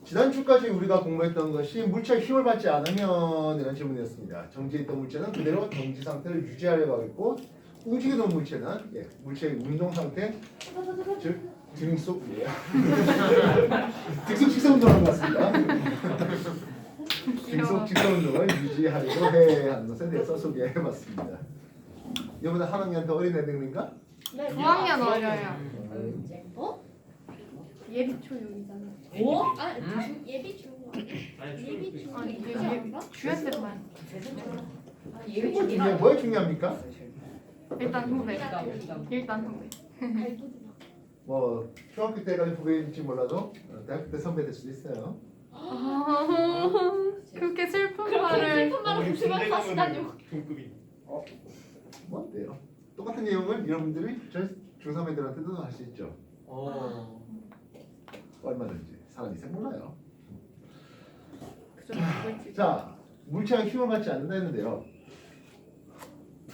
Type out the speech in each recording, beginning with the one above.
지난주까지 우리가 공부했던 것이 물체가 힘을 받지 않으면 이런 질문이었습니다. 정지해 있던 물체는 그대로 정지 상태를 유지하려고 하겠고 움직이던 물체는 물체의 운동 상태, 즉 등속 등속 직선 운동하는 것 같습니다. 등속 직선 운동을 유지하려고 해야 하는 것에 대해서 소개해봤습니다. 이보다 한 학년 더 어린 애들인가? 네. 9학년 어려요. 어? 예비 초육이잖아. 오? 아, 예비 중 예비 중 아니, 이지 예비- 않나? 주연들만. 이게 뭐가 중요합니까? 일단 후배. 일단 후배. 뭐 중학교 때까지 후배일지 몰라도 대학교 때 선배 될 수도 있어요. 그렇게 슬픈 그렇게 말을. 슬픈 말을 조심하게 하시다뇨. 동급이. 뭐 어때요? 똑같은 내용을 여러분들이 저희 중3애들한테도 할 수 있죠. 얼마든지 사람 인생 몰라요. 자, 물체가 힘을 받지 않는다 했는데요.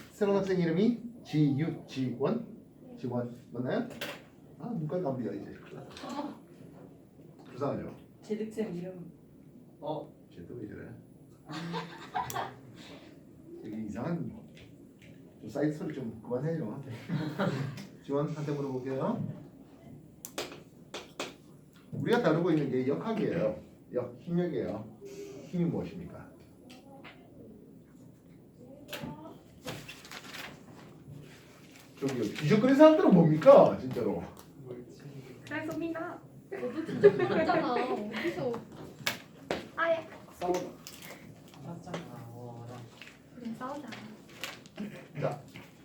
새로운 학생 이름이 지원 맞나요? 아, 눈깔 감비야 이제. 불쌍하죠. 제득쌤 이름 쟤또 왜 저래? 여기 이상한 좀 사이드 소리 좀 그만해요. 지원한테 물어볼게요. 우리가 다루고 있는 게 역학이에요. 힘력이에요. 힘이 무엇입니까? 저기요, 뒤적거리는 사람들은 뭡니까? 진짜로. 그래서 미나. 너도 직접 배웠잖아. 어디서? 아예. 싸우다. 우리 싸우자. 자,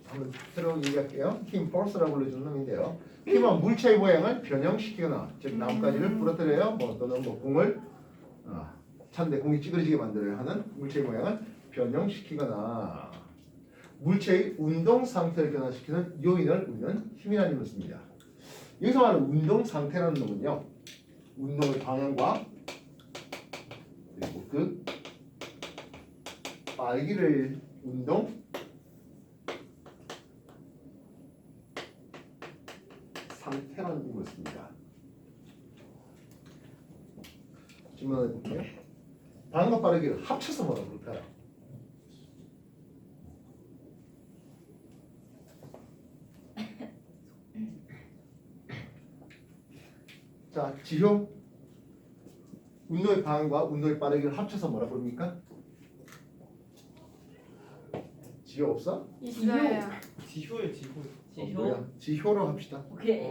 한번 새로운 얘기할게요. 힘 포스라고 불러주는 놈인데요. 힘은 물체의 모양을 변형시키거나, 즉 나뭇가지를 부러뜨려요. 뭐 또는 뭐 공을 찬데 공이 찌그러지게 만들어야 하는 물체의 모양을 변형시키거나 물체의 운동 상태를 변화시키는 요인을 우리는 힘이라는 힘을 씁니다. 여기서 말하는 운동 상태라는 놈은요, 운동의 방향과 그리고 그 빨기를 운동 상태라는 힘을 씁니다. 질문해 볼게요. 방향과 빠르기를 합쳐서 뭐라 부를까요? 자, 지효 운동의 방향과 운동의 빠르기를 합쳐서 뭐라 부릅니까? 지효 없어? 있어요. 지효에 지효. 뭐야? 지효로 합시다. 오케이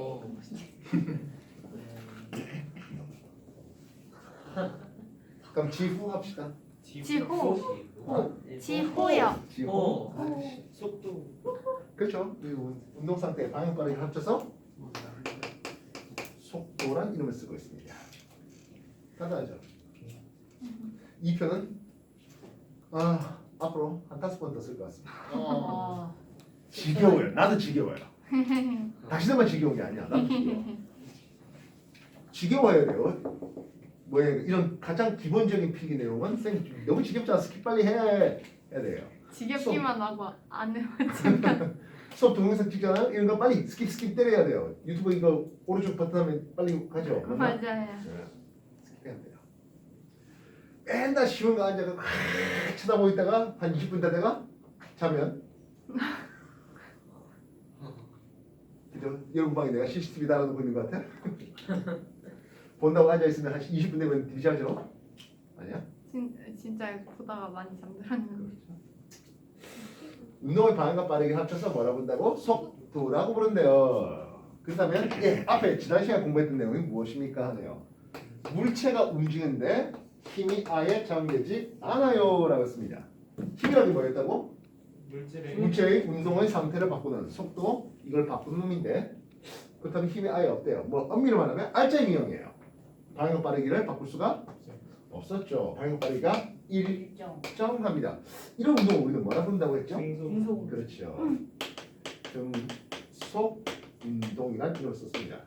그럼 지후 합시다. 지호. 어? 지호요. 지호. 속도. 그렇죠. 이 운동 상태의 방향 빠르기를 합쳐서 속도란 이름을 쓰고 있습니다. 간단하죠. 이 표는 앞으로 한 5번 더 쓸 것 같습니다. 지겨워요. 나도 지겨워요. 당신들만 지겨운 게 아니야. 나도 지겨워. 지겨워야 돼요. 뭐야 이런 가장 기본적인 필기 내용은 쌤 너무 지겹잖아. 스킵 빨리 해야 돼요. 지겹기만 하고 안 해봤지만. 수업 동영상 찍잖아요. 이런 거 빨리 스킵 때려야 돼요. 유튜브 이거 오른쪽 버튼 하면 빨리 가죠. 맞아요. 네. 스킵해야 돼요. 맨날 쉬운 거 앉아서 막 쳐다보고 있다가 한 20분 되다가 자면 그죠? 여러분 방에 내가 CCTV 달아놓고 있는 것 같아? 본다고 앉아있으면 한 20분 되면 디지하죠? 아니야? 진짜 보다가 많이 잠들었는데. 운동의 방향과 빠르게 합쳐서 뭐라 부른다고? 속도라고 부른대요. 그렇다면 앞에 지난 시간에 공부했던 내용이 무엇입니까 하네요. 물체가 움직이는데 힘이 아예 작용되지 않아요 라고 했습니다. 힘이라는 게 뭐였다고? 물체의 운동의 상태를 바꾸는 속도, 이걸 바꾸는 놈인데 그렇다면 힘이 아예 없대요. 뭐 엄밀히 말하면 알짜 유형이에요. 방향 빠르기를 바꿀 수가 없었죠. 방향 빠르기가 일정합니다. 이런 운동을 우리는 뭐라 부른다고 했죠? 등속 그렇죠. 등속 운동이라는 이름을 썼습니다.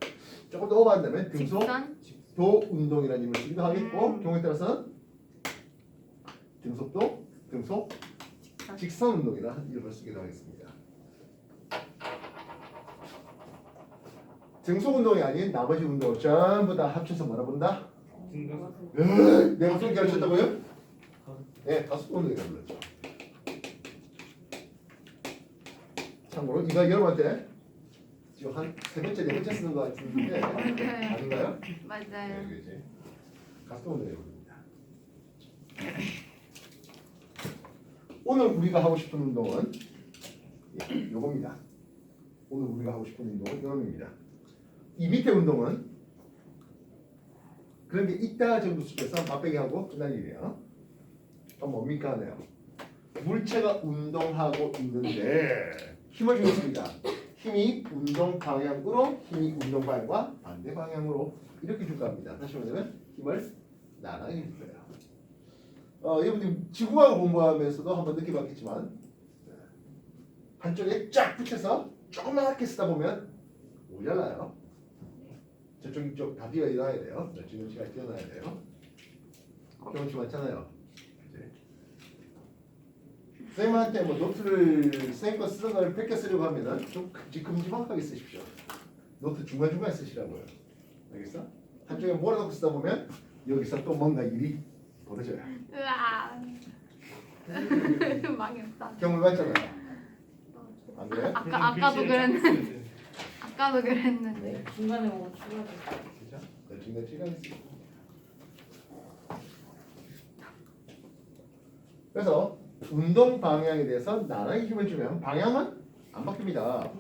조금 더 오버한다면 등속 직선. 도 운동이라는 이름을 쓰기도 하겠고 경우에 따라서는 등속도 등속 직선 운동이라는 이름을 쓰기도 하겠습니다. 등속 운동이 아닌 나머지 운동을 전부 다 합쳐서 뭐라 본다? 등가속. 내가 무슨 가르쳤다고요? 네, 5번을 가르쳤죠. 참고로 이거 여러분한테 지금 한 3번째, 4번째 쓰는 것 같은데 아닌가요? 맞아요. 그렇지. 5번을 해봅니다. 오늘 우리가 하고 싶은 운동은 요겁니다. 오늘 우리가 하고 싶은 운동은 요겁니다. 이 밑에 운동은 그런 게 있다 정도 수준에서 맛배기 하고 끝날 일이에요. 그럼 뭡니까 하네요. 물체가 운동하고 있는데 힘을 주겠습니다. 힘이 운동 방향으로, 힘이 운동 방향과 반대 방향으로 이렇게 줄 겁니다. 다시 말하면 힘을 나란히 줄 거예요. 여러분들 지구과학 공부하면서도 한번 느껴봤겠지만 한쪽에 쫙 붙여서 조그맣게 쓰다 보면 모자라요. 저쪽 이쪽 다 비어나야 돼요. 지금치가 비어나야 돼요. 경험치 많잖아요. 이제. 선생님한테 뭐 노트를 선생님 거 쓰던 걸 뺏겨 쓰려고 하면은 좀 큼직큼직하게 쓰십시오. 노트 중간중간 쓰시라고요. 알겠어? 한쪽에 몰아넣고 쓰다 보면 여기서 또 뭔가 일이 벌어져요. 으아. 망했다. 경험을 받잖아요. 안 그래요? 아까도 그랬는데. 아까도 그랬는데. 중간에 뭐 추가돼. 그죠? 중간 시간이 그래서 운동 방향에 대해서 나란히 힘을 주면 방향은 안 바뀝니다.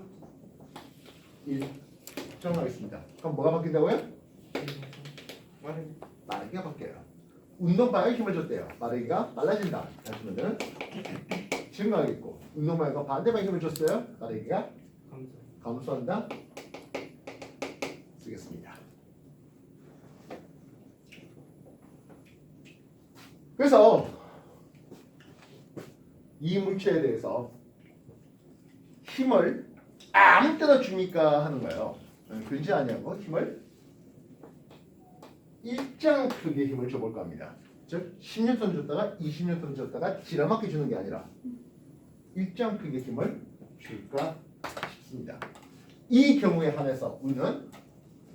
일정하겠습니다. 그럼 뭐가 바뀐다고요? 빠르기가 바뀌어요. 운동 방향에 힘을 줬대요. 빠르기가 빨라진다. 다시 말하면 증가하겠고 운동 방향과 반대 방향에 힘을 줬어요. 빠르기가 감소한다. 쓰겠습니다. 그래서 이 물체에 대해서 힘을 아무 때나 줍니까 하는 거예요. 그렇지 아니하고 힘을 일정 크기의 힘을 줘볼 겁니다. 즉 10N 줬다가 20N 줬다가 지나맞게 주는 게 아니라 일정 크기의 힘을 줄까 싶습니다. 이 경우에 한해서 우리는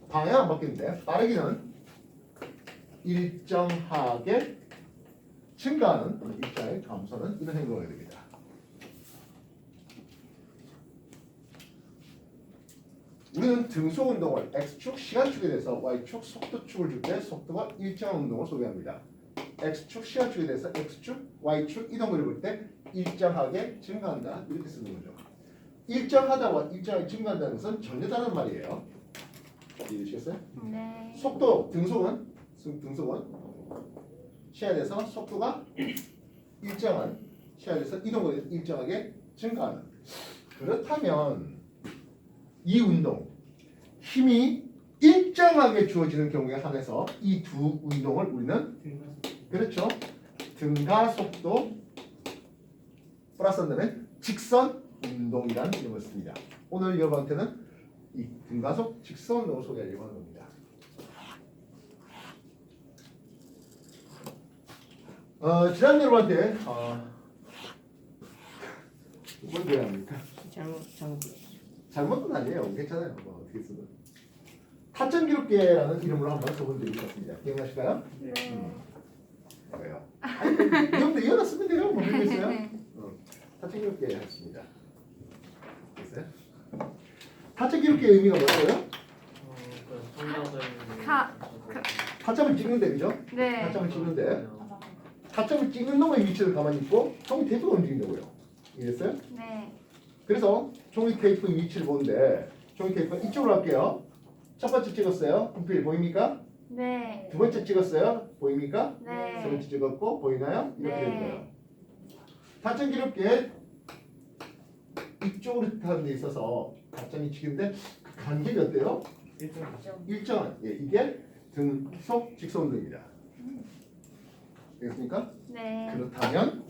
방향 안 바뀌는데 빠르기는 일정하게 증가하는 일정하게 감소하는 이런 행동을 해야 됩니다. 우리는 등속 운동을 x축 시간축에 대해서 y축 속도축을 줄 때 속도가 일정한 운동을 소개합니다. x축 시간축에 대해서 x축 y축 이동거리를 볼 때 일정하게 증가한다 이렇게 쓰는 거죠. 일정하다와 일정하게 증가한다는 것은 전혀 다른 말이에요. 이해되시겠어요? 네. 속도 등속은 시야에 대해서 속도가 일정한 시야에 대해서 이동거리가 일정하게 증가하는. 그렇다면 이 운동 힘이 일정하게 주어지는 경우에 한해서 이 두 운동을 우리는 그렇죠 등가속도 플러스 한다면 직선 운동이라는 이름을 씁니다. 오늘 여러분한테는 이 등가속 직선 운동을 소개하려고 하는 겁니다. 지난 여러분한테 뭘 배워야 합니까? 잘못은 아니에요. 괜찮아요. 뭐 어떻게 쓰든. 타점 기록계라는 이름으로 한번 써본 적이 있었습니다. 기억나실까요? 네. 왜요? 이름도 이어다 쓰면 돼요. 뭐 문제 있어요? 타점 기록계 했습니다. 됐어요? 타점 기록계의 의미가 뭐예요? 타점을 찍는데 그죠? 네. 타점을 찍는데 타점을 찍는 놈의 위치를 가만히 있고 종이 테이프가 움직인다고요. 이해됐어요? 네. 그래서 종이 테이프의 위치를 보는데 종이 테이프가 이쪽으로 할게요. 첫 번째 찍었어요. 분필 보입니까? 네. 두 번째 찍었어요. 보입니까? 네. 세 번째 찍었고 보이나요? 이렇게 네. 되는 거예요. 타점 기록기에 이쪽으로 하는 데 있어서 타점이 찍는데 그 간격이 어때요? 일정한. 예, 이게 등속 직선 운동입니다. 되겠습니까? 네. 그렇다면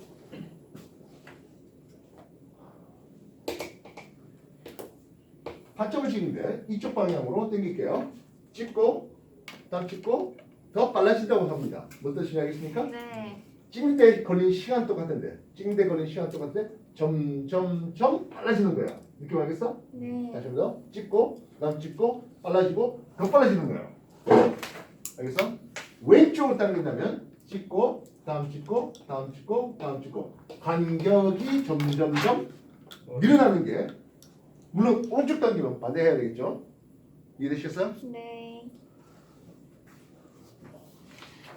타점을 찍는데 이쪽 방향으로 당길게요. 찍고 딱 찍고 더 빨라진다고 합니다. 무슨 뜻인지 알겠습니까? 네. 찍는 데 걸린 시간 똑같은데 찍는 데 걸린 시간 똑같은데 점점점 빨라지는 거야. 느낌 알겠어? 네. 다시 한번 더 찍고 그다음 찍고 빨라지고 더 빨라지는 거예요. 알겠어? 왼쪽으로 당긴다면 찍고 다음 찍고 다음 찍고 다음 찍고 간격이 점점점 늘어나는 게 물론 오른쪽 당기면 반대해야 되겠죠? 이해되셨어요? 네.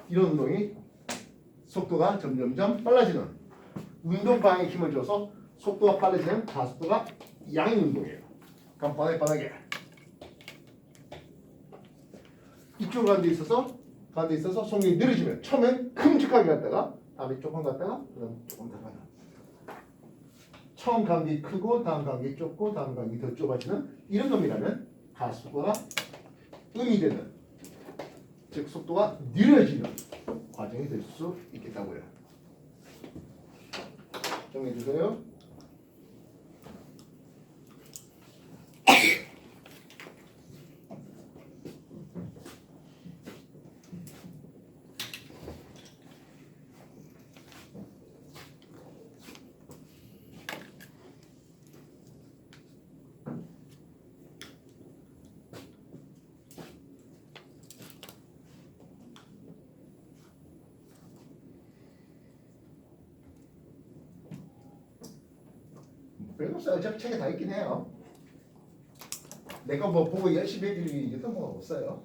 이런 운동이 속도가 점점점 빨라지는 운동 방향에 힘을 줘서 속도가 빨라지는 가속도가 양인 운동이에요. 그럼 바닥에 이쪽으로 가는 데 있어서 속력이 느려지면 처음엔 큼직하게 갔다가 다음에 조금 갔다가 그다음 조금 더 가다. 처음 간격이 크고 다음 간격이 좁고 다음 간격이 더 좁아지는 이런 놈이라면 가속도가 음이 되는 즉 속도가 느려지는 과정이 될 수 있겠다고요. 정리해 주세요. 별거 없어요. 어차피 책에 다 있긴 해요. 내가 뭐 보고 열심히 해드리기 이것도 뭐 없어요.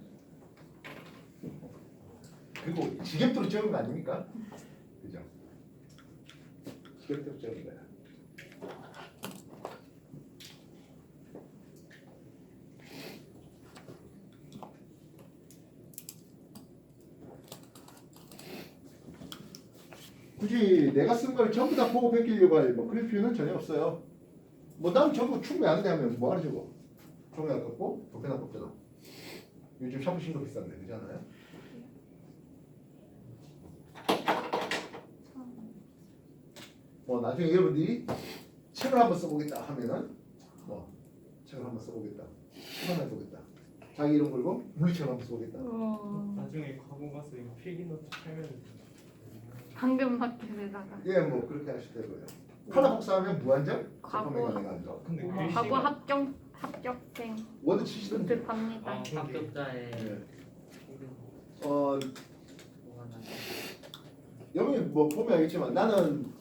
그리고 지겹도록 적은 거 아닙니까? 그죠? 지겹도록 적은 거야. 굳이 내가 쓴 걸 전부 다 보고 베끼려고 할 뭐 그럴 필요는 전혀 없어요. 뭐 난 저거 충분히 안 되면 뭐 하러 저거 종이나 꺾고 도표나 꺾잖아. 요즘 샤프심도 비싼데 그렇지 않아요? 뭐 나중에 여러분들이 책을 한번 써보겠다 하면은 뭐 책을 한번 써보겠다 시간 해보겠다 자기 이름 걸고 물리책을 한번 써보겠다. 나중에 과거 가서 이거 필기노트 팔면 방금 학교에다가 예, 뭐 그렇게 하실 때고요. 하나 복사하면 무한정 과거. 작품이 가능하죠. 근데 과거 글씨가 합격생 워드 치시던데. 듯합니다. 아, 그러게. 합격자의 예. 이름 어 뭐가 나요? 여기 뭐 보면 알겠지만 나는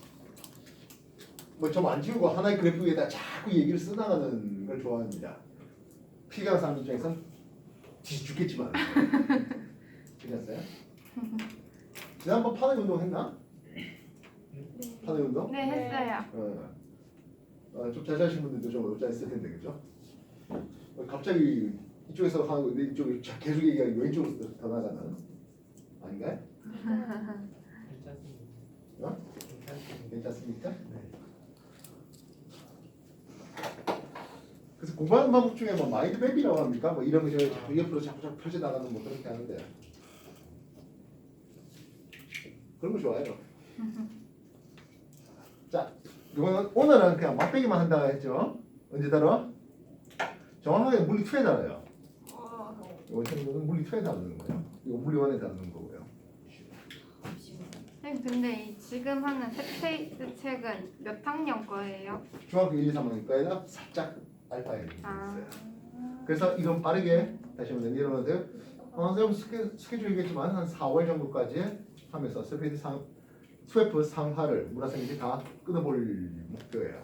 뭐 좀 안 지우고 하나의 그래프 위에다 자꾸 얘기를 써나가는 걸 좋아합니다. 피가 사람 입장에선 죽겠지만. 괜찮았어요? 지난번 파는 운동 했나? 파는 운동? 네, 했어요. 좀 잘하신 분들도 좀 어렵지 않았을 텐데 그죠? 갑자기 이쪽에서 하고 근데 이쪽이 계속 얘기하기 왼쪽으로 더 나가는 아닌가요? 괜찮습니다. 어? 괜찮습니다. 괜찮습니까? 네. 그래서 공부하는 방법 중에 뭐 마인드맵이라고 합니까? 뭐 이런 거 자꾸 옆으로 자꾸 펼쳐 나가는 뭐 그렇게 하는데 그런 거 좋아요. 자, 이거는 오늘은 그냥 맛배기만 한다 했죠. 언제 다뤄? 정확하게 물리 2에 다뤄요. 이거는 물리 2에 다루는 거예요. 이거 물리 1에 다루는 거고요. 선생님 근데 이 지금 하는 셋페이스 책은 몇 학년 거예요? 중학교 1, 2, 3학년 거에다 살짝 알파에 있어요. 아, 그래서 이건 빠르게 다시 한번 내려놓으면 돼요. 선생님 스케줄이겠지만 한 4월 정도까지 하면서 스페이스 2F 3화를 문화생들이 다 끊어볼 목표예요.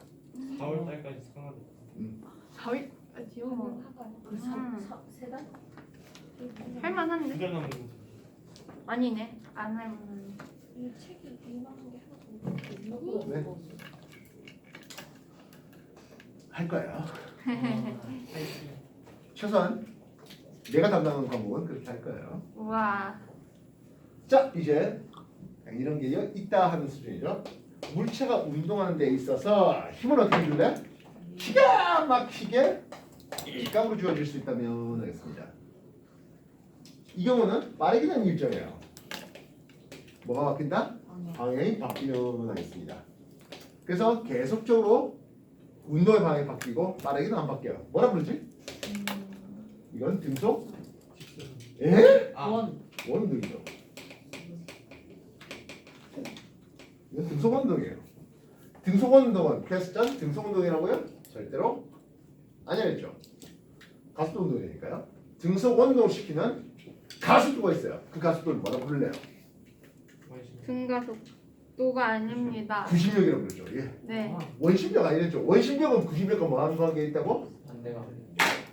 4월 달까지 상하다. 4월까지요? 세 달? 할만한데? 2달 남은 거죠. 아니네, 안 할만한데. 이 책이 유명한 게 하나도 없는데. 네. 할 거예요. 최소한 내가 담당하는 과목은 그렇게 할 거예요. 우와. 자, 이제 이런 게 있다 하는 수준이죠. 물체가 운동하는 데 있어서 힘을 어떻게 줄래? 기가 막히게 직각으로 주어질 수 있다면 하겠습니다. 이 경우는 빠르기는 일정이에요. 뭐가 바뀐다? 방향이 바뀌면 하겠습니다. 그래서 계속적으로 운동의 방향이 바뀌고 빠르기는 안 바뀌어요. 뭐라 부르지? 이건 등속? 에? 원등이죠. 이건 등속 원동이에요. 등속 원동은 패스전 등속 운동이라고요? 절대로 아니랬죠. 가속도 운동이니까요. 등속 원동시키는 가속도가 있어요. 그 가속도를 뭐라고 부를래요? 등가속도가 아닙니다. 구심력이라고 그러죠. 예. 네. 원심력 아니겠죠. 원심력은 구심력과 뭐하는 관계에 있다고? 반대가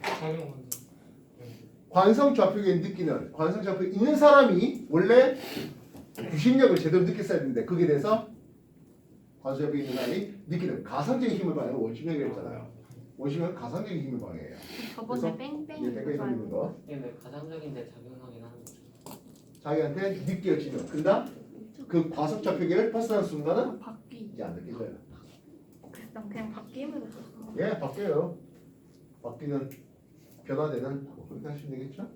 작용하는 관성 좌표계에 느끼는 관성 좌표에 있는 사람이 원래 구심력을 제대로 느꼈어야 되는데 거기에 대해서 관성 좌표에 있는 사람이 느끼는 가상적인 힘을 방해하는 원심력이라고 했잖아요. 원심력은 가상적인 힘을 방해해요. 저번에 그래서 뺑뺑이 이게 뺑뺑이 돌리는 거 근데 가장적인데 작용하긴 하는 거죠. 자기한테 느껴지는 그러나 그 과속 좌표계를 벗어나는 순간은 바뀌. 이제 안 느껴져요. 난 그냥 바뀌면 됐어. 예, 바뀌어요. 바뀌는 변화되는 뭐 그렇게 하시면 되겠죠?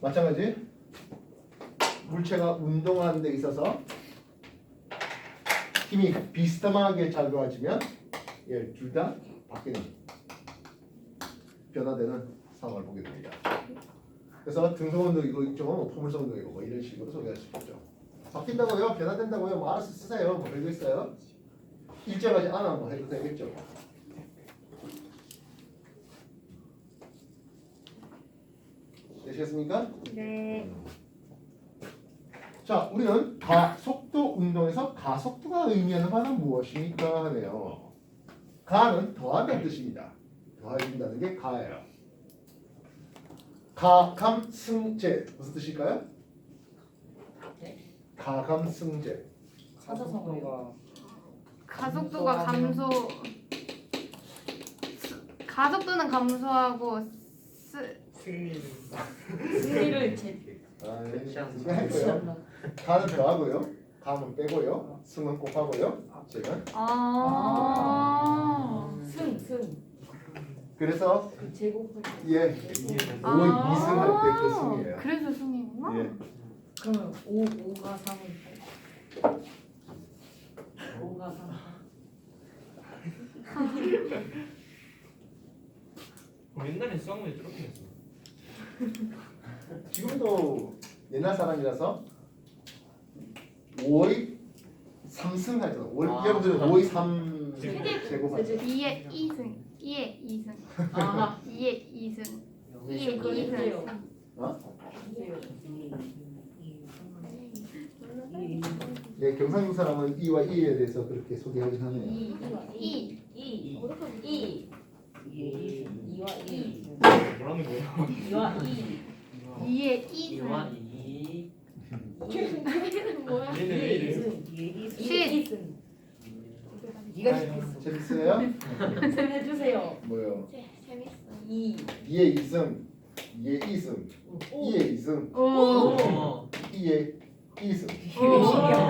마찬가지 물체가 운동하는 데 있어서 힘이 비스듬하게 작용하지만 예, 둘 다 바뀌는 변화되는 상황을 보게 됩니다. 그래서 등성운동 이거 이쪽은 포물성운동이고 뭐 이런 식으로 소개할 수 있죠. 바뀐다고요? 변화된다고요? 뭐 알아서 쓰세요. 뭐 별거 있어요? 일정하지 않아 뭐 해도 되겠죠. 되시겠습니까? 네. 자, 우리는 가속도 운동에서 가속도가 의미하는 바는 무엇입니까? 하네요. 가는 더한다는 뜻입니다. 더해준다는 게 가예요. 가감승제 무슨 뜻일까요? 가감승제. 사자성어가 가속도가 감소. 가속도는 감소하고 승리는 승리를 제 아, 예. 시험. 이거 할 거예요. 가는 더하고요. 감은 빼고요. 승은 곱하고요. 제가 승 그래서 제곱을 예, 5의 2승 할 때 그 승이에요. 그래서 승이구나. 예. 그러면 5가 3을 5가 3 옛날에 수학문에 저렇게 했어. 지금도 옛날 사람이라서 5의 3승 하잖아. 여러분들은 5의 3 제곱 하죠. 2의 2승. 2의 2승. 아 2의 2승. 2의 그거 2승. 했대요. 어? 해주세요. 네, 경상도 사람은 이와 이에 대해서 그렇게 소개하긴 하네요. 2 2와 2 뭐라는 거야? 2와 2 2의 2와 2승. 2 2는 뭐야? 얘는 왜 이래? 2승 네가 시켰어. 재밌어요? 쌤 해주세요. 뭐요? 재밌어. 2 2의 2승, 2의 2승, 2의 2승, 오. 2의 2승.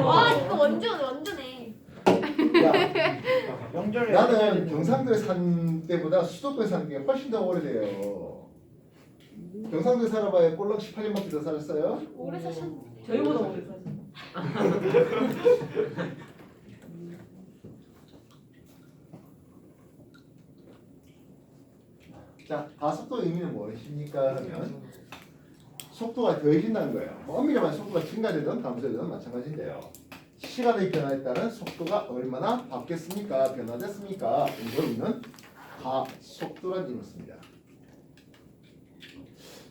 와 이거 완전해. 야, 나는 경상도에 산 때보다 수도권에 사는 게 훨씬 더 오래돼요. 경상도에 살아봐야 꼴랑 18년밖에 더 살았어요? 오래 사셨는데. 저희보다 오래 사셨어. 자, 가속도 의미는 무엇입니까? 하면 속도가 더해진다는 거예요. 뭐 엄밀히 말하면 속도가 증가되든 감소되든 마찬가지인데요. 시간의 변화에 따른 속도가 얼마나 바뀌었습니까? 변화됐습니까? 이걸 우리는 가속도라는 이름을 씁니다.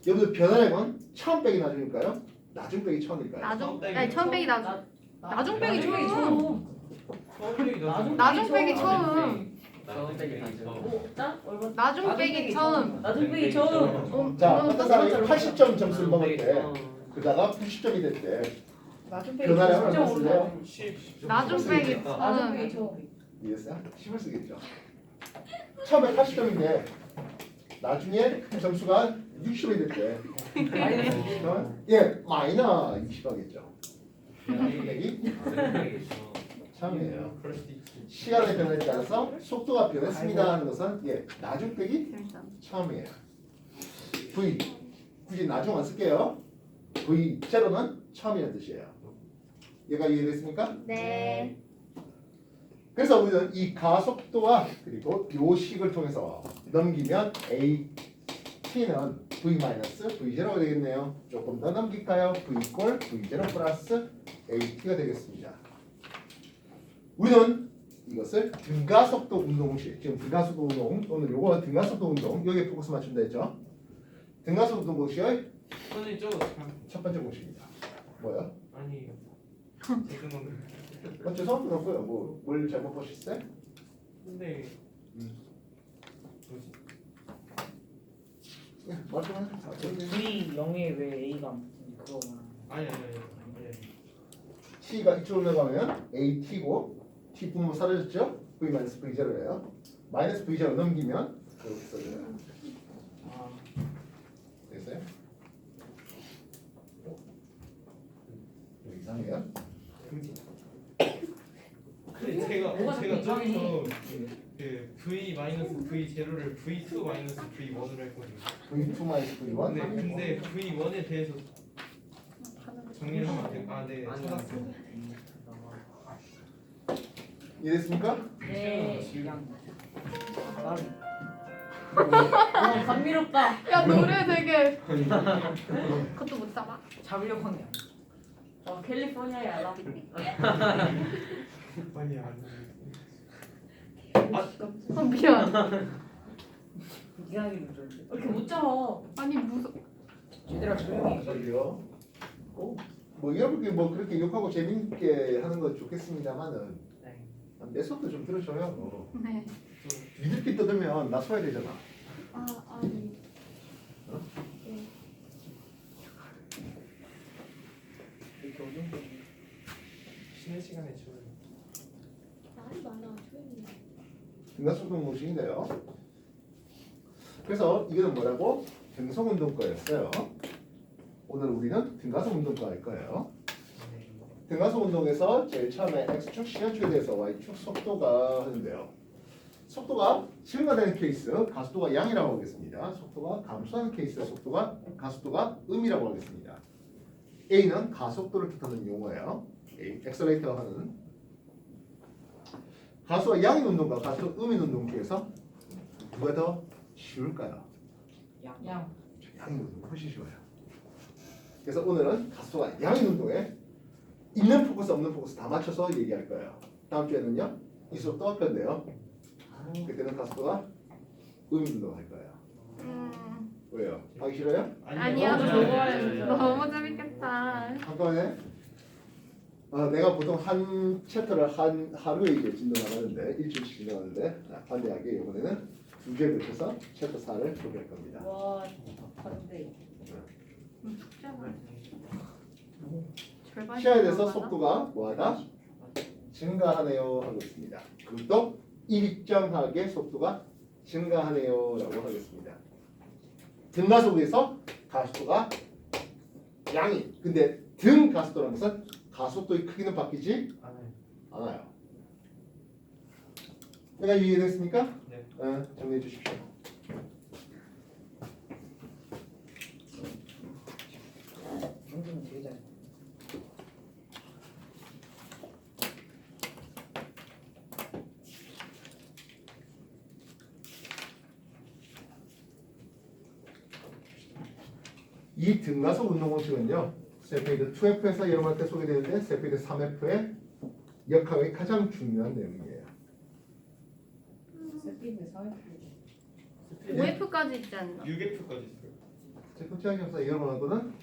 여러분들 변화량은 처음 빼기 나중일까요? 나중 빼기 처음일까요? 아니 처음 빼기 나중. 나중 빼기 처음. 나중 빼기 처음. 처음 빼기 나죠. 나중 빼기 처음. 나중 빼기 처음. 자, 어떤 사람이 80점 점수를 먹을 때 그러다가 90점이 될 때 나중 빼기 변화량을 얼마 처음. 쓰세요? 나중 빼기 나중 빼기 처음. 처음. 이해했어요? 10을 쓰겠죠. 처음에 80점인데 나중에 점수가 60이 됐대. 예, 마이너 20 하겠죠. 나중에 처음이에요. 그럴 수도 있지. 시간의 변화에 따라서 속도가 변했습니다 하는 것은 예, 나중 빼기 재밌다. 처음이에요. V 굳이 나중 안 쓸게요. V 제로는 처음이라는 뜻이에요. 얘가 이해됐습니까? 네. 그래서 우리는 이 가속도와 그리고 요식을 통해서 넘기면 AT는 V-V0가 되겠네요. 조금 더 넘길까요? V = V0 플러스 AT가 되겠습니다. 우리는 이것을 등가속도 운동 공식. 지금 등가속도 운동 오늘 요거 등가속도 운동 여기에 포커스 맞춘다 했죠. 등가속도 운동 공식의 선생님 저거 참 첫 번째 공식입니다. 뭐야? 아니 죄송합니다. 죄송합니다. 없고요. 뭘 잘못 보셨어요? 근데 뭐지? 말씀하세요. V 0에 왜 A가 안 붙는지 그거 말하는 아니. t가 이쪽으로 가면 at고 t 분모 사라졌죠? v-v0예요. 마이너스 v0 넘기면 이렇게 써져요. 아, 됐어요? 이상해요? 근데 제가 뭐가 자꾸 이상해. 저기서 그 v 마이너스 v 제로를 v2 마이너스 v1으로 했거든요. v2 마이너스 v1 근데 v1에 대해서 정리를 하면 안 될까? 아, 네. 찾았어요. 이해됐습니까? 네, 그냥 나비. 감미롭다. 야 노래 되게 그것도 못 잡아? 잡으려고 한 게 아니야. 캘리포니아에 알아. 아니 안 미안. 이상하게 좀. 이렇게 못 잡아. 아니 무슨 얘들아 조용히 해. 저기요. 뭐 여러분께 뭐 그렇게 욕하고 재밌게 하는 건 좋겠습니다만은 네. 내 속도 좀 들어줘요. 네. 니들끼리 떠들면 나 소야 되잖아. 아니. 이렇게 어려운 거. 쉬는 시간에 줘요. 말이 많아. 조용히 해. 등가속도 공식인데요. 그래서 이거는 뭐라고? 등속운동과였어요. 오늘 우리는 등가속 운동과 할 거예요. 등가속 운동에서 제일 처음에 x축 시간축에 대해서 y축 속도가 하는데요. 속도가 증가되는 케이스 가속도가 양이라고 하겠습니다. 속도가 감소하는 케이스 가속도가 음이라고 하겠습니다. A는 가속도를 뜻하는 용어예요. A, 엑셀레이터 하는 가속도가 양인 운동과 가속도 음인 운동 중에서 누가 더 쉬울까요? 양. 양인 운동 훨씬 쉬워요. 그래서 오늘은 가속도가 양인 운동에 있는 포커스 없는 포커스 다 맞춰서 얘기할 거예요. 다음 주에는요 이 수업 또 할 건데요. 그때는 가속도가 음인 운동 할 거예요. 왜요? 하기 싫어요? 아니요. 너무 좋아요. 너무 재밌겠다. 한꺼번에 내가 보통 한 챕터를 한 하루에 이제 진행하는데 일주일씩 진행하는데 반대하게 이번에는 2주에 걸쳐서 챕터 4를 소개할 겁니다. 와, 반대. 시야에 대해서 속도가 뭐하다? 증가하네요 하고 있습니다. 그것도 일정하게 속도가 증가하네요라고 하겠습니다. 등가속에서 가속도가 양이 근데 등 가속도라는 것은 가속도의 크기는 바뀌지 않아요. 내가 이해됐습니까? 네. 정리해 주십시오. 정도는 되게 잘. 이 등가속 운동 공식은요. 세페이드 2F에서 여러분할 때 소개되는데 세페이드 3F의 역학의 가장 중요한 내용이에요. 세피드 사회. 5F까지 있지 않나? 6F까지 있어요. 제 국제학교 역사 여러분한 거는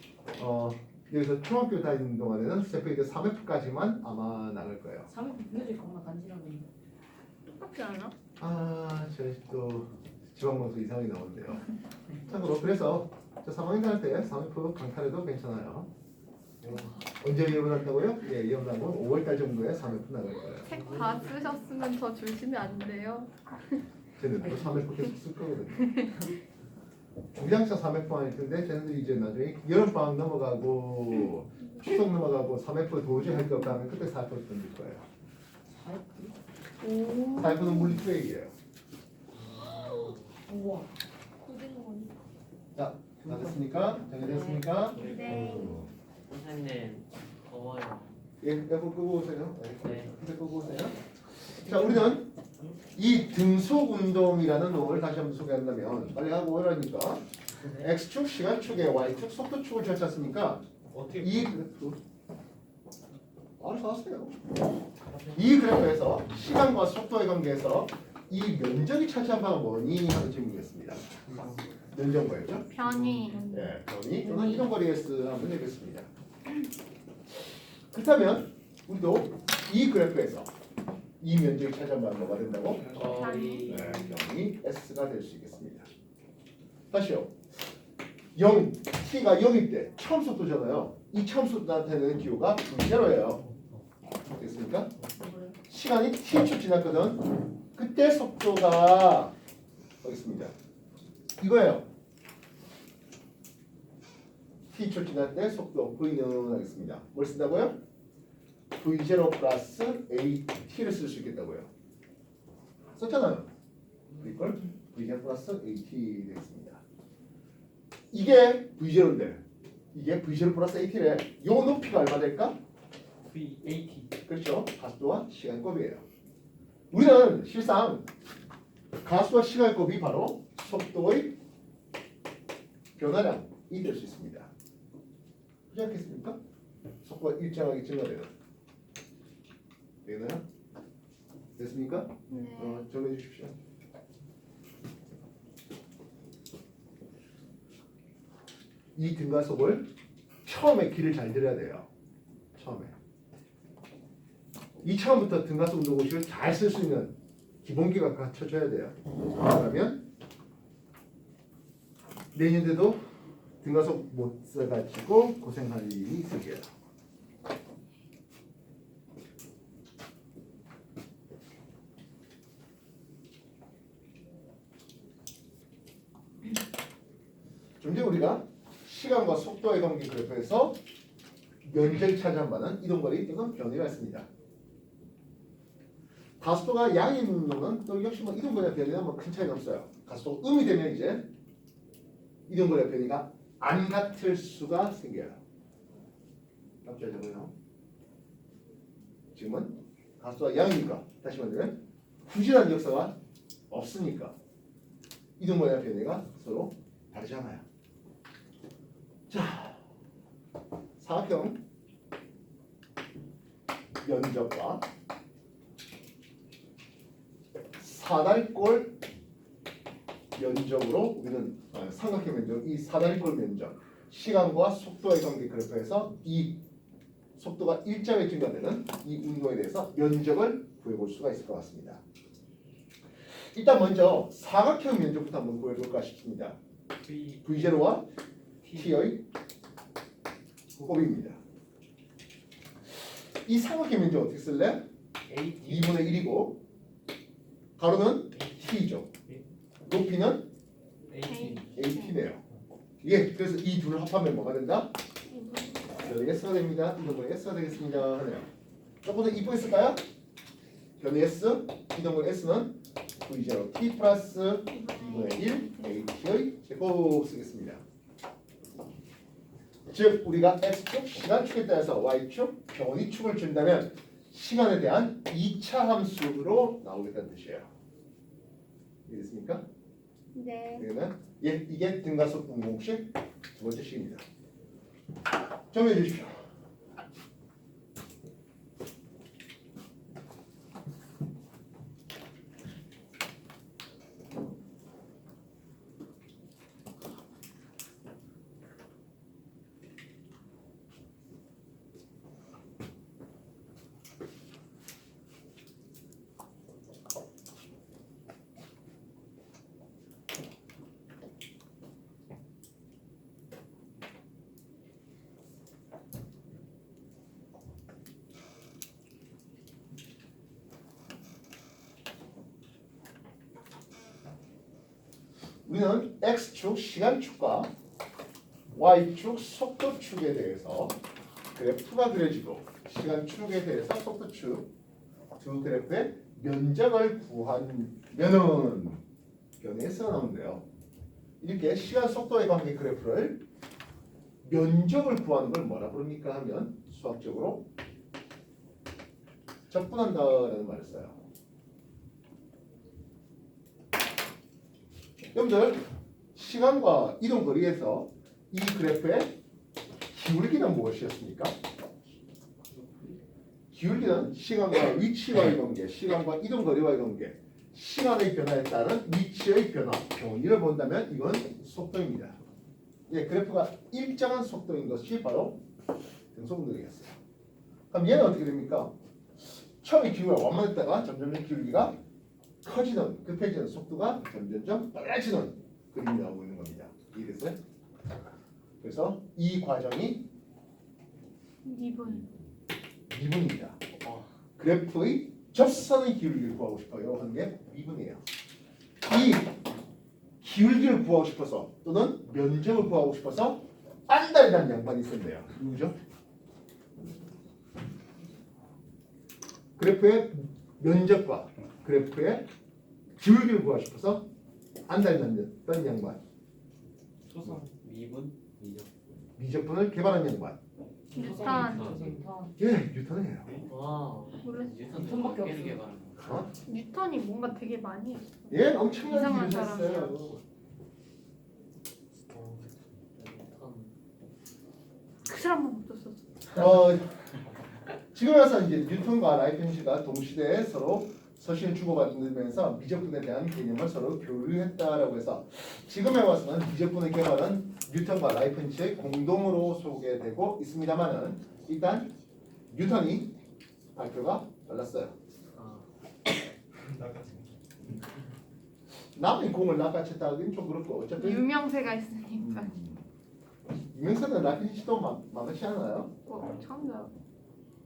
여기서 중학교 다니는 동안에는 세페이드 3F까지만 아마 나갈 거예요. 3회 비교질 겁나 간지러운데. 똑같지 않아? 저희 또 지방방송 이상하게 나오는데요. 참고로 그래서 저 3학년 다닐 때 3F 강탈해도 괜찮아요. 언제 위험한다고요? 예, 위험한 건 5월달 정도에 3F 나갈 거예요. 책 다 쓰셨으면 더 주시면 안 돼요? 쟤는 또 3F 계속 쓸 거거든요. 주기장차 3F 아닐 텐데 쟤네들이 이제 나중에 여름방학 넘어가고 추석 넘어가고 3F 도저히 할 게 없다 하면 그때 4F 던질 거예요. 오. 4F는 물리 수액이에요. 우와. 고등어원. 자, 다 됐습니까? 정리됐습니까? 네. 선생님 더워요. 예, 에어컨 끄고 오세요. 네. 네, 끄고 오세요. 자, 우리는 이 등속 운동이라는 놈을 다시 한번 소개한다면 빨리 하고 오라니까 x축 시간축에 y축 속도축을 쳤지 않습니까? 어떻게 이 그래프 알아서 하세요. 이 그래프에서 시간과 속도의 관계에서 이 면적이 차지한 바가 뭐니 하는 질문이었습니다. 면적 뭐였죠? 변이. 네, 변이 또는 이동거리 S 한번 해보겠습니다. 그렇다면 우리도 이 그래프에서 이 면적이 차지한 바는 뭐가 된다고? 거리 네, 변이 S가 될 수 있겠습니다. 다시요. 0, t가 0일 때 처음 속도잖아요. 이 처음 속도 나타내는 기호가 V0예요. 됐습니까? 시간이 t초 지났거든. 그때 속도가 있습니다. 이거예요. t초 지날 때 속도 V는 하겠습니다. 뭘 쓴다고요? V0 플러스 AT를 쓸 수 있겠다고요. 썼잖아요. 이걸 V0 플러스 AT 되겠습니다. 이게 V0인데 이게 V0 플러스 AT래. 요 높이가 얼마 될까? V80 그렇죠. 가속도와 시간곱이에요. 우리는 실상 가속도와 시간곱이 바로 속도의 변화량이 될 수 있습니다. 그렇지 않겠습니까? 속도가 일정하게 증가되는. 되나요? 됐습니까? 네. 정리해 주십시오. 이 등가속을 처음에 길을 잘 들여야 돼요. 처음에. 이 처음부터 등가속 운동공식을 잘 쓸 수 있는 기본기가 갖춰져야 돼요. 그러면 내년에도 등가속 못 써가지고 고생할 일이 있을 거예요. 좀 전에 우리가 시간과 속도의 관계 그래프에서 면적이 차지한 바는 이동거리 또는 변이라 했습니다. 가속도가 양이 있는 놈은 또 역시 뭐 이동거리와 변이는 뭐 큰 차이는 없어요. 가속도 음이 되면 이제 이동거리와 변이가 안 같을 수가 생겨요. 답변하자고요. 지금은 가속도가 양이니까 다시 말하면 부진한 역사가 없으니까 이동거리와 변이가 서로 다르잖아요. 자, 사각형 면적과 사다리꼴 면적으로 우리는 삼각형 면적, 이 사다리꼴 면적, 시간과 속도의 관계 그래프에서 이 속도가 일정하게 증가되는 이 운동에 대해서 면적을 구해볼 수가 있을 것 같습니다. 일단 먼저 사각형 면적부터 한번 구해볼까 싶습니다. V0와 T의 곱입니다. 이 삼각형 면적 어떻게 쓸래? 2분의 1이고 가로는 T죠. 높이는 AT네요. 예, 그래서 이 둘을 합하면 뭐가 된다? 변이 S가 됩니다. 이동거리 S가 되겠습니다. 하네요. 조금 더 이쁘겠을까요? 변이 S, 이동거리 S는 V0 T 플러스 2분의 1 AT의 제곱 쓰겠습니다. 즉 우리가 X축 시간축에 따라서 Y축 변이축을 준다면 시간에 대한 2차 함수로 나오겠다는 뜻이에요. 이해됐습니까? 네. 그러면 이게 등가속 공식 두 번째 식입니다. 정리해 주십시오. 우리는 X축 시간축과 Y축 속도축에 대해서 그래프가 그려지고 시간축에 대해서 속도축 두 그래프의 면적을 구하면은 변이 S가 나오는데요. 이렇게 시간 속도의 관계 그래프를 면적을 구하는 걸 뭐라 부릅니까 하면 수학적으로 적분한다라는 말을 써요. 여러분들 시간과 이동 거리에서 이 그래프의 기울기는 무엇이었습니까? 기울기는 시간과 위치와의 관계, 시간과 이동 거리와의 관계, 시간의 변화에 따른 위치의 변화, 변이를 본다면 이건 속도입니다. 예, 그래프가 일정한 속도인 것이 바로 등속 운동이겠어요. 그럼 얘는 어떻게 됩니까? 처음에 기울기가 완만했다가 점점 기울기가 커지는, 급해지는 속도가 점점 빨라지는 그림이 나오고 있는 겁니다. 이해됐어요? 그래서 이 과정이 2분. 2분입니다. 그래프의 접선의 기울기를 구하고 싶어요 하는 게 2분이에요. 이 기울기를 구하고 싶어서 또는 면적을 구하고 싶어서 안달이라는 양반이 있었네요. 누구죠? 그래프의 면적과 그래프의 기울기를 구하고 싶어서 안달이라는 양반, 초성 미분 미적. 미적분을 개발한 양반. 뉴턴. 예, 뉴턴이에요. 와. 몰랐어. 뉴턴밖에 없어. 어? 뉴턴이 뭔가 되게 많이 했어. 예, 엄청난 이상한 일을 사람이야. 했어요. 그 사람만 없었어. 지금 와서 이제 뉴턴과 라이프니츠가 동시대에 서로 서신을 주고받으면서 미적분에 대한 개념을 서로 교류했다라고 해서 지금에 와서는 미적분의 개발은 뉴턴과 라이프니츠의 공동으로 소개되고 있습니다만은 일단 뉴턴이 발표가 달랐어요. 남의 공을 낚아챘다 하기는 좀 그렇고 어차피 유명세가 있으니까. 유명세는 라이프니츠도 만만치 않아요. 처음 들어.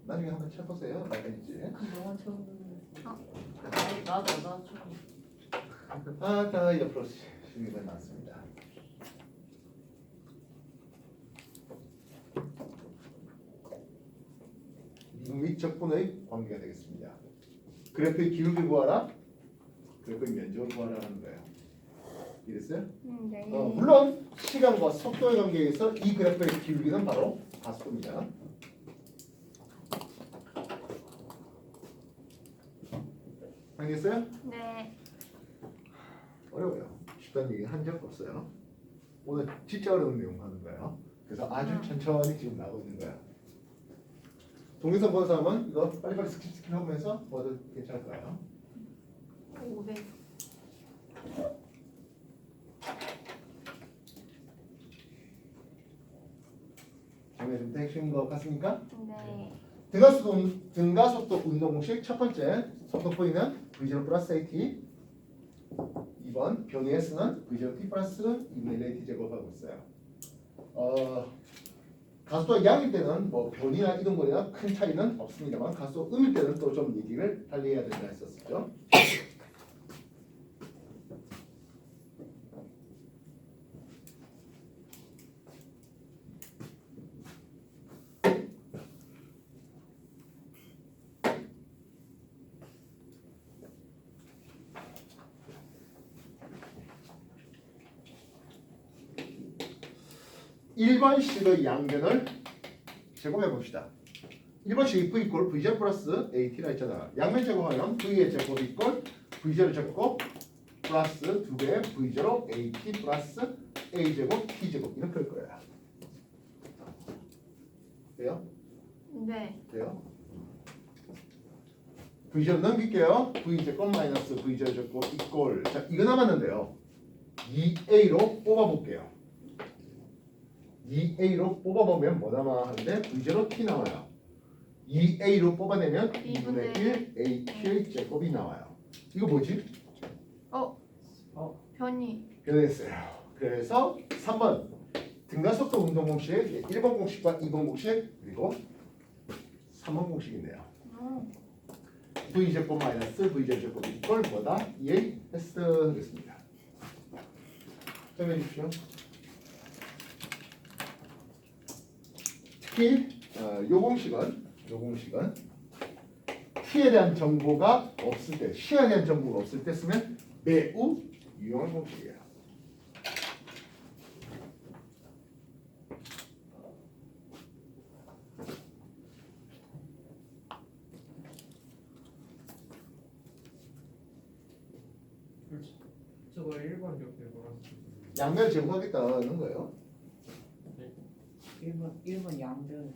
나중에 한번 쳐보세요. 라이프니츠. 너가 처음 듣는. 나도 처음. 다 옆으로 실리가 났습니다. 미분 및 적분의 관계가 되겠습니다. 그래프의 기울기 구하라, 그래프의 면적을 구하라 하는 거예요. 이랬어요? 네. 물론 시간과 속도의 관계에 의해서 이 그래프의 기울기는 바로 가속도입니다. 알겠어요? 네. 어려워요. 쉽다는 얘기 한 적 없어요. 오늘 진짜 어려운 내용 하는 거예요. 그래서 아주 천천히 지금 나오고 있는 거야. 동영상 보는 사람은 이거 빨리빨리 스킵 하면서 뭐도 괜찮을 거예요. 500. 정말 좀 되신 것 같습니까? 네. 등가속도 운동 공식 첫 번째 속도 V는 V0 플러스 AT. 2번 변의 S는 V0 T 플러스 2분의 AT 제곱하고 있어요. 가속도가 양일 때는 뭐 변이나 이동거리나 큰 차이는 없습니다만 가속도 음일 때는 또 좀 얘기를 달리 해야 된다 했었죠. 일번식의 양변을 제곱해 봅시다. 1번식이 V 이꼴 V0 플러스 AT라 했잖아. 양면 제곱하면 V의 제곱 이꼴 V0 제곱 플러스 2배의 V0 AT 플러스 A 제곱 T 제곱 이렇게 할 거야. 돼요? 네. 돼요? V0 넘길게요. V 제곱 마이너스 V0 제곱 이꼴. 자, 이거 남았는데요. 2A로 뽑아볼게요. 2A로 뽑아보면 뭐 남아 하는데 V0 T 나와요. 2A로 뽑아내면 2분의 1 AT의 제곱이 나와요. 이거 뭐지? 변이. 변했어요. 그래서 3번 등가속도 운동 공식 1번 공식과 2번 공식 그리고 3번 공식이네요. V 제곱 마이너스 V 제곱 이걸 뭐다? EA S 하겠습니다. 정해 주십시오. 특히 요 공식은 T에 대한 정보가 없을 때, 시간에 대한 정보가 없을 때 쓰면 매우 유용한 공식이에요. 저거 1번 옆에 뭐라 양면 제곱하겠다는 거예요. 1번 양변.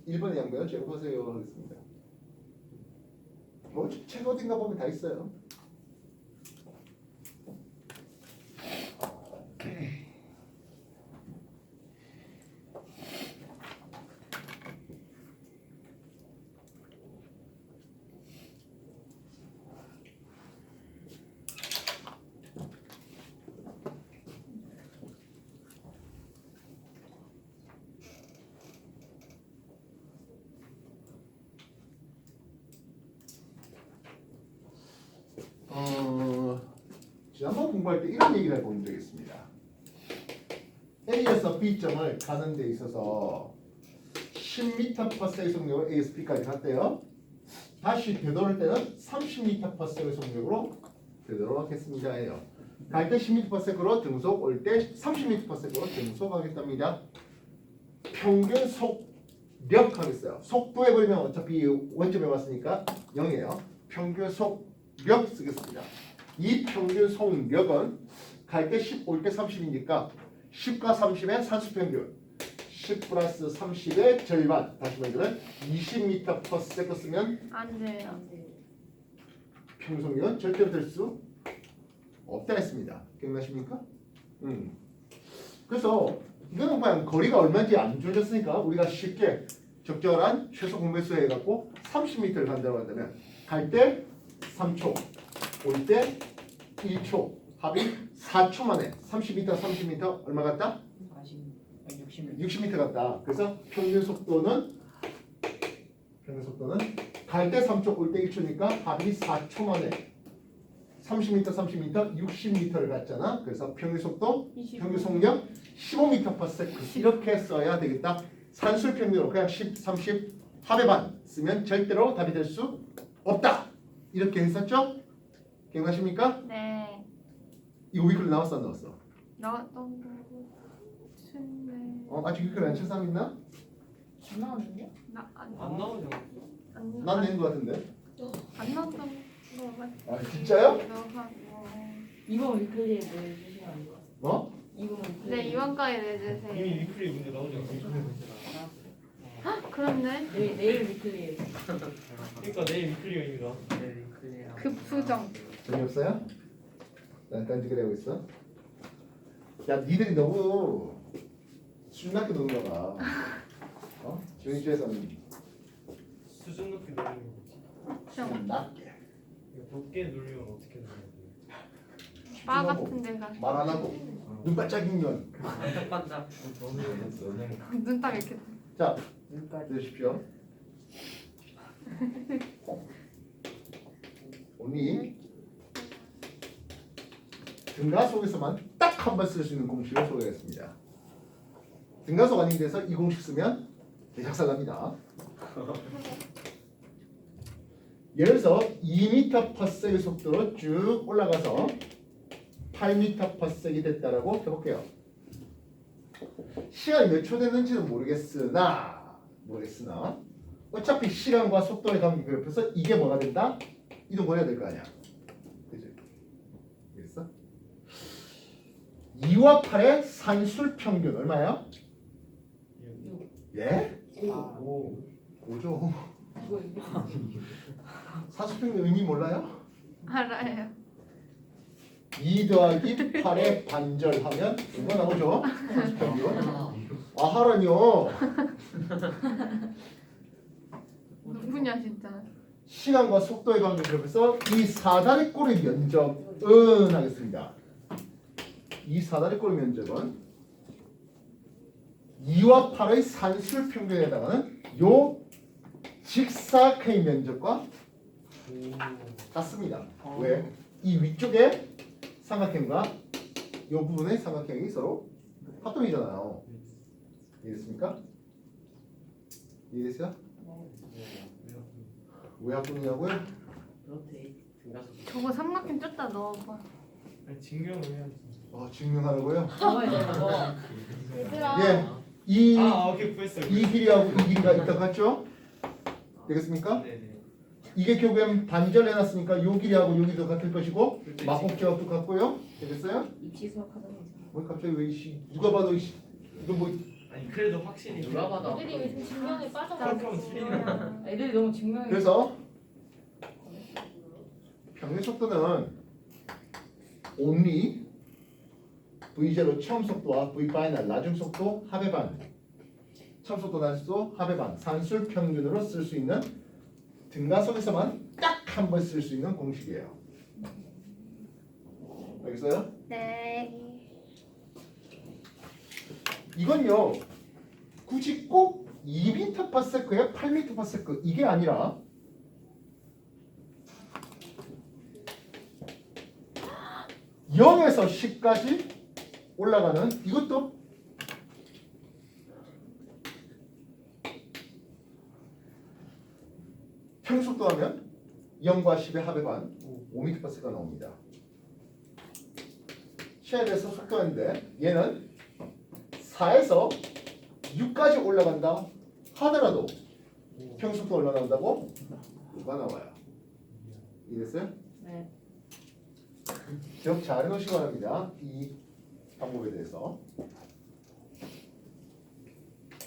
1번의 양면을 제곱하세요 하겠습니다. 뭐 책 어딘가 보면 다 있어요. 지난번 공부할 때 이런 얘기를 해본 적이 있습니다. A에서 B점을 가는 데 있어서 10m/s 속력으로 A에서 B까지 갔대요. 다시 되돌릴 때는 30m/s 속력으로 되돌아가겠습니다. 해요. 갈 때 10m/s로 등속, 올 때 30m/s로 등속하겠답니다. 평균 속력 하겠어요. 속도에 버리면 어차피 원점에 왔으니까 0이에요. 평균 속력 쓰겠습니다. 이 평균 속력은 갈 때 10, 올 때 30이니까 10과 30의 산수평균 10 플러스 30의 절반, 다시 말하면 20m/s 쓰면 안 돼요. 안 돼요. 평균 속력은 절대로 될 수 없다 했습니다. 기억나십니까? 그래서 이거는 그냥 거리가 얼마인지 안 줄였으니까 우리가 쉽게 적절한 최소 공배수 해갖고 30m를 간다고 한다면 갈 때 3초, 올 때 1초, 합이 4초 만에 30m 얼마 같다? 60m 같다. 그래서 평균 속도는 갈 때 3초, 올 때 1초니까 합이 4초 만에 30m, 60m를 갔잖아. 그래서 평균 속도, 평균 속력 15m/s 이렇게 써야 되겠다. 산술 평균으로 그냥 10, 30 합의 반 쓰면 절대로 답이 될 수 없다. 이렇게 했었죠? 기억나십니까? 네. 이거 위클 나왔어 안 나왔어? 나왔던 거 같은데. 아직 위클 안 친 사람 있나? 안 나왔는데? 안 나오죠. 난 낸 거 같은데. 안 나왔던 거 같아. 아 진짜요? 이번 위클리에 내주시면 안 돼요? 어? 이번 위클리. 네, 이원가에 이미 내주세요. 위클리 문제 나오죠. 그렇네. 내일 위클리에. 그러니까 내일 위클리입니다. 급수정. 재미없어요? 난 딴지그래 하고 있어. 야 니들이 너무 술 낮게 노는 거가. 지훈이주에서는 수준 높게 누르는 거지. 술 낮게. 높게 누르면 어떻게 누르는 거지? 바 같은 데가 말 안 하고 눈 반짝인 년. 눈 딱 이렇게. 자 눈까지. 들으십시오. 오늘 등가속에서만 딱 한 번 쓸 수 있는 공식을 소개했습니다. 등가속 아닌 데서 이 공식 쓰면 대작살납니다. 예를 들어서 2m/s의 속도로 쭉 올라가서 8m/s이 됐다라고 해볼게요. 시간이 몇 초 됐는지는 모르겠으나 어차피 시간과 속도의 관계 그래프에서 이게 뭐가 된다? 이동거리가 될 거 아니야. 그지? 알겠어? 2와 8의 산술 평균 얼마야? 예? 오. 5죠. 이거 산술 평균 의미 몰라요? 알아요. 2 더하기 8의 반절하면 이거 나오죠? 산술 평균. 아하라뇨. 누구냐 진짜. 시간과 속도의 관계 그래프에서 이 사다리 꼬리 면적은 하겠습니다. 이 사다리 꼬리 면적은 2와 8의 산술 평균에 해당하는 요 직사각형의 면적과 같습니다. 왜? 이 위쪽에 삼각형과 이 부분의 삼각형이 서로 합동이잖아요. 이해됐습니까? 이해됐어요? 왜 합동이냐고요? 저거 삼각형 쪘다 넣어봐. 아니, 증명을 해야지. 증명하라고요? 뭐야 이거? 얘들아. 예, 이 오케이 구했어요. 이 길이하고 이 길이가 있다고 했죠? 되겠습니까? 네네. 이게 결국엔 반절해놨으니까 요 길이하고 요 길이도 같을 것이고 마곡제와 똑같고요. 되겠어요? 입시 수학하던 거. 뭐 갑자기 왜 이씨 누가 봐도 이씨 이거 뭐 아니 그래도 확실히 누가 봐도 애들이 요즘 증명에 그럼 빠져가지고. 틀리는 애들이 너무 증명이. 그래서 평균 속도는 only V0 처음 속도와 V 파이널 나중 속도 합의 반, 처음 속도 나중 속도 합의 반, 산술 평균으로 쓸 수 있는 등가속에서만 딱 한 번 쓸 수 있는 공식이에요. 알겠어요? 네. 이건요 굳이 꼭 2m/s에 8m/s 이게 아니라 (0에서 10까지) 올라가는 이것도 평속도 하면 0과 10의 합의 반 5m/s가 나옵니다. 쉘에서 속도인데 얘는 4에서 6까지 올라간다 하더라도 평속도 올라간다고 5가 나와요. 이해됐어요? 네. 기억 잘 해놓으시기 바랍니다. 이 방법에 대해서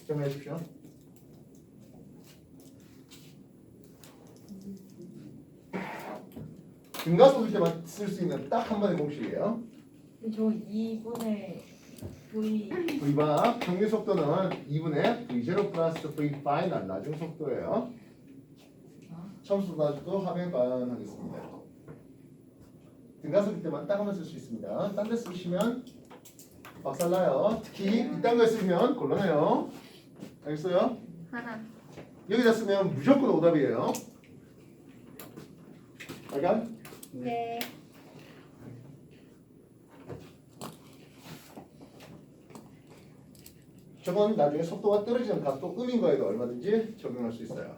정리해 주십시오. 등가속일 때만 쓸 수 있는 딱 한 번의 공식이에요. 근데 저 2분의 V V바 평균 속도는 2분의 V0 플러스 V 파이널 나중 속도예요. 처음 속도 나중도 합의 반 하겠습니다. 등가속일 때만 딱 한 번 쓸 수 있습니다. 딴 데 쓰시면 박살나요. 특히 이딴 거 쓰면 곤란해요. 알겠어요? 여기다 쓰면 무조건 오답이에요. 알간? 네. 저건 나중에 속도가 떨어지는 각도 음인 거에도 얼마든지 적용할 수 있어요.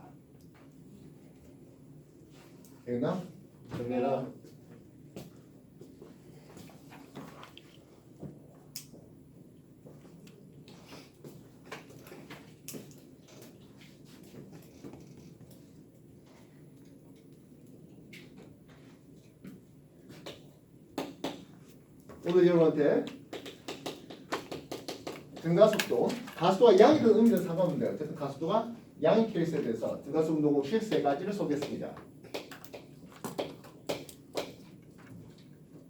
됐나? 정리해라. 오늘 여러분한테 등가속도, 가속도가 양이든 음이든 상관없는데 어쨌든 가속도가 양인 케이스에 대해서 등가속 운동 공식 3가지를 소개했습니다.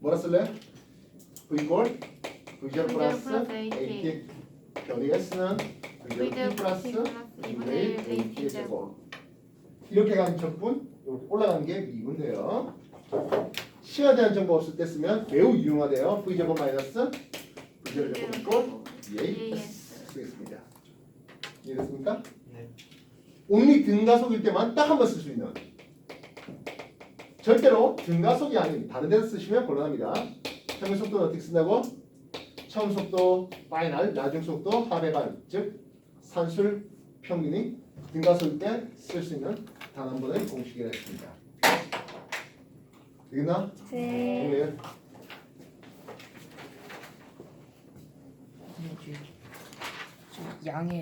뭐라 쓸래? V4, V0 플러스 AT 변이 S는 V0 플러스 2분의 1 AT 제곱. 이렇게 가는 적분, 이렇게 올라가는 게 미분돼요. 시간에 대한 정보 없을 때 쓰면 매우 유용하대요. V 제곱 마이너스 V0 제곱 이꼴 EAS 쓰겠습니다. 이해됐습니까? 네. only 등가속일 때만 딱 한 번 쓸 수 있는, 절대로 등가속이 아닌 다른 데서 쓰시면 곤란합니다. 평균 속도는 어떻게 쓴다고? 처음 속도 파이널 나중 속도 합의 반, 즉 산술 평균이 등가속일 때 쓸 수 있는 단 한 번의 공식이라 했습니다. 되겠나? 네. 정리해. 양의